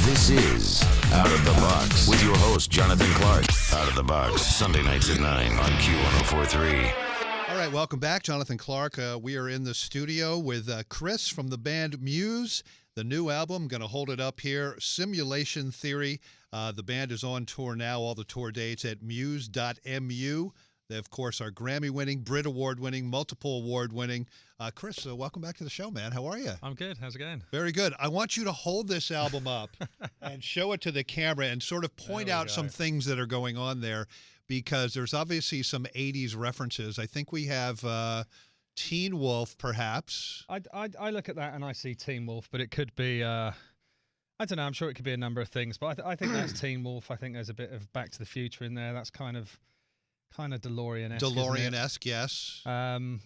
This is Out of the Box with your host, Jonathan Clark. Out of the Box, Sunday nights at 9 on Q1043. All right, welcome back. Jonathan Clark. We are in the studio with Chris from the band Muse. The new album, going to hold it up here, Simulation Theory. The band is on tour now. All the tour dates at muse.mu. They, of course, are Grammy-winning, Brit Award-winning, multiple award-winning. Chris, welcome back to the show, man. How are you? I'm good. How's it going? Very good. I want you to hold this album up and show it to the camera and sort of point out some things that are going on there, because there's obviously some 80s references. I think we have Teen Wolf, perhaps. I look at that and I see Teen Wolf, but it could be, I don't know, I'm sure it could be a number of things, but I think that's Teen Wolf. I think there's a bit of Back to the Future in there. That's kind of DeLorean-esque. DeLorean-esque, yes.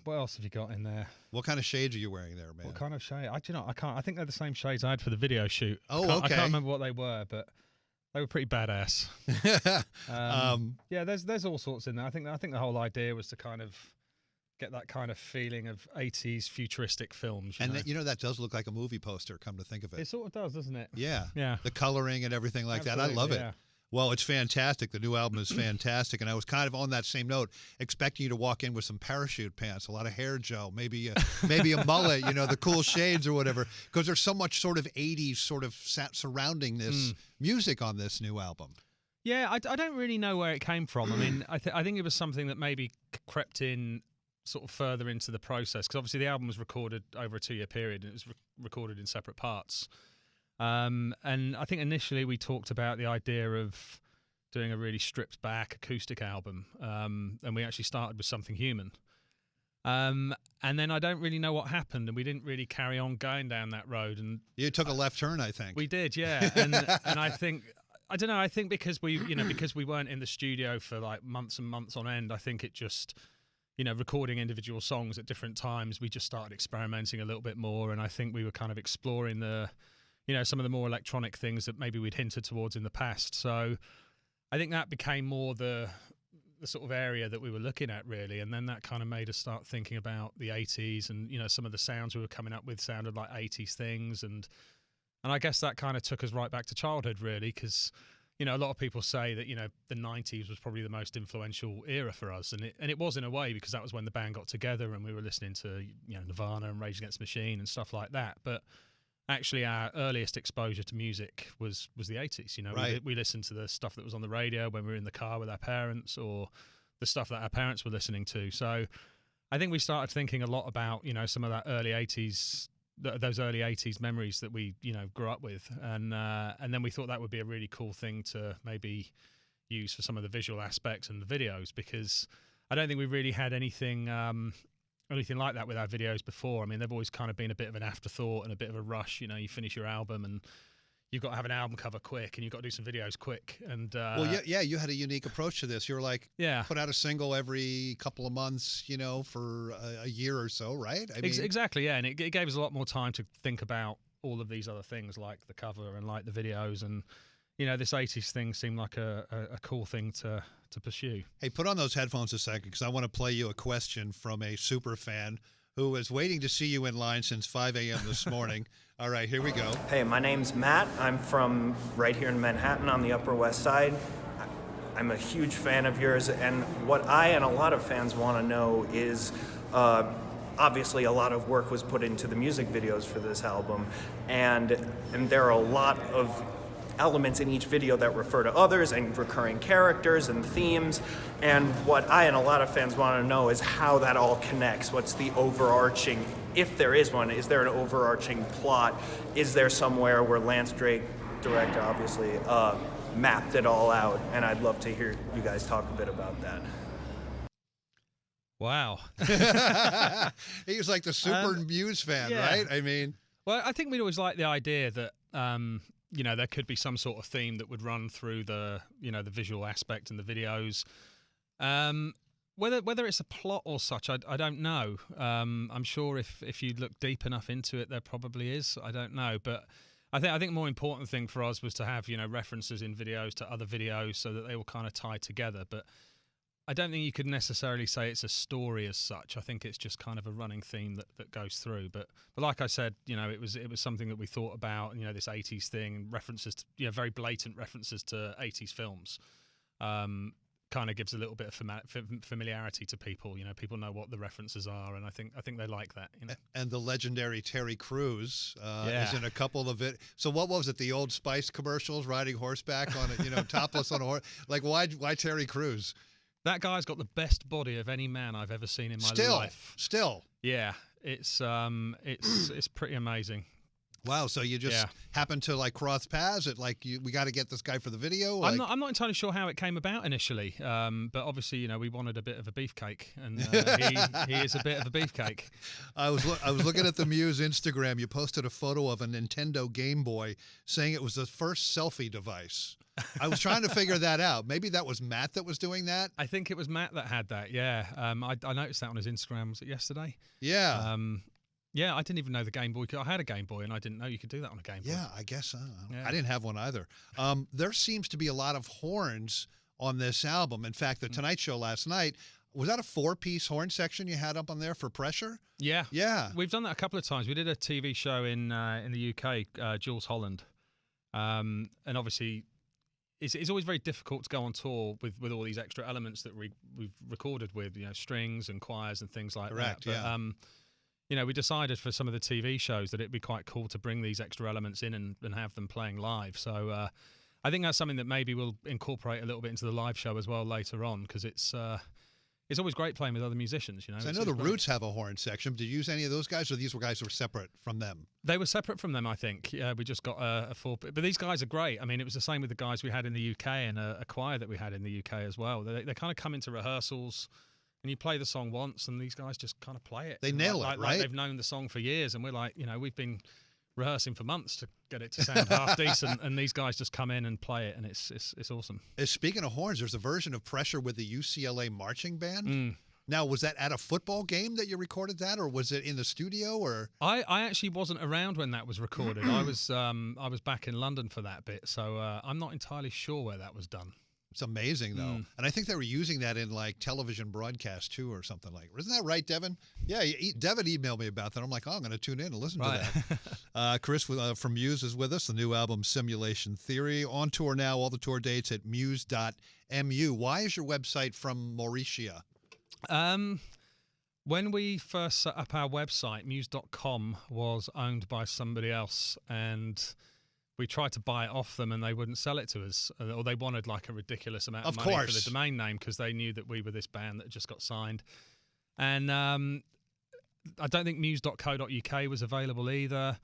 What else have you got in there? What kind of shades are you wearing there, man? What kind of shade? I can't. I think they're the same shades I had for the video shoot. Oh, okay. I can't remember what they were, but they were pretty badass. Yeah, there's all sorts in there. I think the whole idea was to kind of get that kind of feeling of 80s futuristic films. You know? That does look like a movie poster, come to think of it. It sort of does, doesn't it? Yeah. Yeah. The coloring and everything like Absolutely, that. I love it. yeah. Well, it's fantastic. The new album is fantastic. And I was kind of on that same note, expecting you to walk in with some parachute pants, a lot of hair gel, maybe a mullet, the cool shades or whatever, because there's so much sort of 80s sort of surrounding this music on this new album. Yeah, I don't really know where it came from. I mean, I think it was something that maybe crept in sort of further into the process, because obviously the album was recorded over a 2-year period, and it was recorded in separate parts. And I think initially we talked about the idea of doing a really stripped back acoustic album. And we actually started with Something Human. And then I don't really know what happened, and we didn't really carry on going down that road. And you took a left turn, I think. We did, yeah. And I think, I don't know, I think because we weren't in the studio for like months and months on end, I think it just, recording individual songs at different times, we just started experimenting a little bit more. And I think we were kind of exploring some of the more electronic things that maybe we'd hinted towards in the past. So I think that became more the sort of area that we were looking at, really. And then that kind of made us start thinking about the 80s, and, some of the sounds we were coming up with sounded like 80s things. And I guess that kind of took us right back to childhood, really, because, a lot of people say that, the 90s was probably the most influential era for us. And it was in a way, because that was when the band got together and we were listening to, Nirvana and Rage Against the Machine and stuff like that. But actually, our earliest exposure to music was the 80s. Right. We listened to the stuff that was on the radio when we were in the car with our parents, or the stuff that our parents were listening to. So I think we started thinking a lot about, some of that early 80s, those early 80s memories that we, grew up with. And then we thought that would be a really cool thing to maybe use for some of the visual aspects and the videos, because I don't think we really had anything like that with our videos before. I mean, they've always kind of been a bit of an afterthought and a bit of a rush. You finish your album and you've got to have an album cover quick, and you've got to do some videos quick. And you had a unique approach to this. You're like, put out a single every couple of months, for a year or so, right? I mean, exactly, yeah. And it gave us a lot more time to think about all of these other things, like the cover and like the videos. And this 80s thing seemed like a cool thing to pursue. Hey, put on those headphones a second, because I want to play you a question from a super fan who was waiting to see you in line since 5 a.m. this morning. All right, here we go. Hey, my name's Matt. I'm from right here in Manhattan on the Upper West Side. I'm a huge fan of yours, and what I and a lot of fans want to know is, obviously a lot of work was put into the music videos for this album, and there are a lot of elements in each video that refer to others and recurring characters and themes. And what I and a lot of fans want to know is how that all connects. What's the overarching, if there is one, is there an overarching plot? Is there somewhere where Lance Drake, director obviously, mapped it all out? And I'd love to hear you guys talk a bit about that. Wow. He was like the super Muse fan, right? I mean, well, I think we'd always liked the idea that, there could be some sort of theme that would run through the visual aspect in the videos. Whether it's a plot or such, I don't know. I'm sure if you look deep enough into it, there probably is. I don't know, but I think the more important thing for us was to have references in videos to other videos, so that they were kind of tied together. But I don't think you could necessarily say it's a story as such. I think it's just kind of a running theme that goes through. But like I said, it was something that we thought about. This 80s thing, references to, very blatant references to 80s films. Kind of gives a little bit of familiarity to people. People know what the references are, and I think they like that. And the legendary Terry Crews is in a couple of it. So what was it? The Old Spice commercials, riding horseback on it, topless on a horse. Like why Terry Crews? That guy's got the best body of any man I've ever seen in my life. Still. Yeah, it's pretty amazing. Wow, so you just happened to cross paths at we got to get this guy for the video? I'm not entirely sure how it came about initially, but obviously we wanted a bit of a beefcake, and he is a bit of a beefcake. I was looking at the Muse Instagram. You posted a photo of a Nintendo Game Boy, saying it was the first selfie device. I was trying to figure that out. Maybe that was Matt that was doing that. I think it was Matt that had that. Yeah, I noticed that on his Instagram. Was it yesterday? Yeah. Yeah, I didn't even know the Game Boy. I had a Game Boy, and I didn't know you could do that on a Game Boy. Yeah, I guess so. I didn't have one either. There seems to be a lot of horns on this album. In fact, the Tonight Show last night, was that a 4-piece horn section you had up on there for Pressure? Yeah. Yeah. We've done that a couple of times. We did a TV show in the UK, Jules Holland. And obviously, it's always very difficult to go on tour with all these extra elements that we've recorded with, strings and choirs and things like that. But, we decided for some of the TV shows that it'd be quite cool to bring these extra elements in and have them playing live. So I think that's something that maybe we'll incorporate a little bit into the live show as well later on, because it's always great playing with other musicians. So I know the Roots have a horn section. Did you use any of those guys, or these were guys who were separate from them? They were separate from them, I think. Yeah, we just got a full... But these guys are great. I mean, it was the same with the guys we had in the UK and a choir that we had in the UK as well. They kind of come into rehearsals, and you play the song once, and these guys just kind of play it. They nail it, right? Like they've known the song for years, and we're like, we've been rehearsing for months to get it to sound half decent, and these guys just come in and play it, and it's awesome. Speaking of horns, there's a version of Pressure with the UCLA marching band. Now, was that at a football game that you recorded that, or was it in the studio? Or I actually wasn't around when that was recorded. I was back in London for that bit, so I'm not entirely sure where that was done. It's amazing, though. And I think they were using that in television broadcast too, or something like. Isn't that right, Devin? Yeah, Devin emailed me about that. I'm like, I'm going to tune in and listen to that. Chris from Muse is with us. The new album, Simulation Theory, on tour now. All the tour dates at muse.mu. Why is your website from Mauritia? When we first set up our website, muse.com was owned by somebody else, and we tried to buy it off them, and they wouldn't sell it to us, or they wanted a ridiculous amount of money for the domain name, because they knew that we were this band that just got signed. And I don't think muse.co.uk was available either.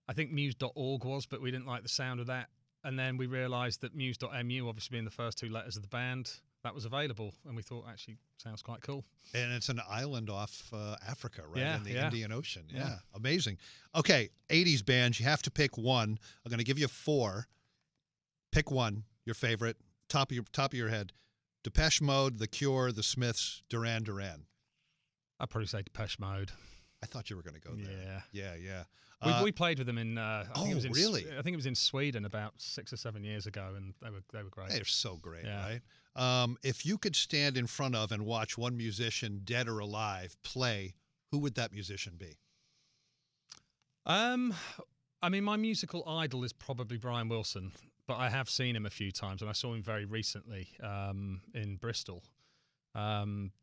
I think muse.org was, but we didn't like the sound of that. And then we realised that muse.mu, obviously being the first 2 letters of the band, that was available, and we thought, actually, sounds quite cool. And it's an island off Africa, right, in the Indian Ocean. Yeah, amazing. Okay, 80s bands, you have to pick one. I'm going to give you 4. Pick one, your favorite, top of your head. Depeche Mode, The Cure, The Smiths, Duran Duran. I'd probably say Depeche Mode. I thought you were going to go there. Yeah. We played with them in. I think it was in Sweden about 6 or 7 years ago, and they were great. They're so great, right? If you could stand in front of and watch one musician, dead or alive, play, who would that musician be? I mean, my musical idol is probably Brian Wilson, but I have seen him a few times, and I saw him very recently in Bristol.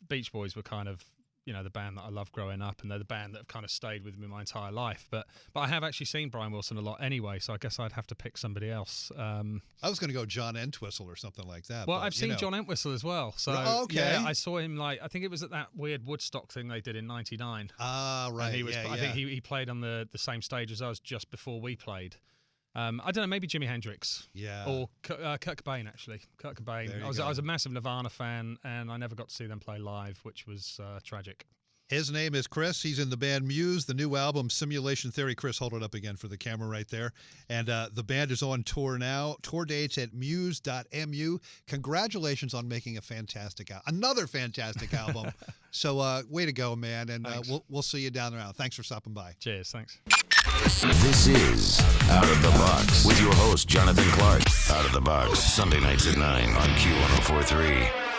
Beach Boys were kind of, the band that I loved growing up, and they're the band that have kind of stayed with me my entire life. But I have actually seen Brian Wilson a lot anyway, so I guess I'd have to pick somebody else. I was going to go John Entwistle or something like that. Well, I've seen John Entwistle as well. So okay. I saw him I think it was at that weird Woodstock thing they did in '99. Ah, right. And he was, I think he played on the same stage as us just before we played. I don't know, maybe Jimi Hendrix. Yeah. Or Kurt Cobain, actually. Kurt Cobain. I was a massive Nirvana fan, and I never got to see them play live, which was tragic. His name is Chris. He's in the band Muse, the new album, Simulation Theory. Chris, hold it up again for the camera right there. And the band is on tour now. Tour dates at muse.mu. Congratulations on making another fantastic album. So way to go, man. And we'll see you down the road. Thanks for stopping by. Cheers. Thanks. This is Out of the Box with your host, Jonathan Clark. Out of the Box, Sunday nights at 9 on Q1043.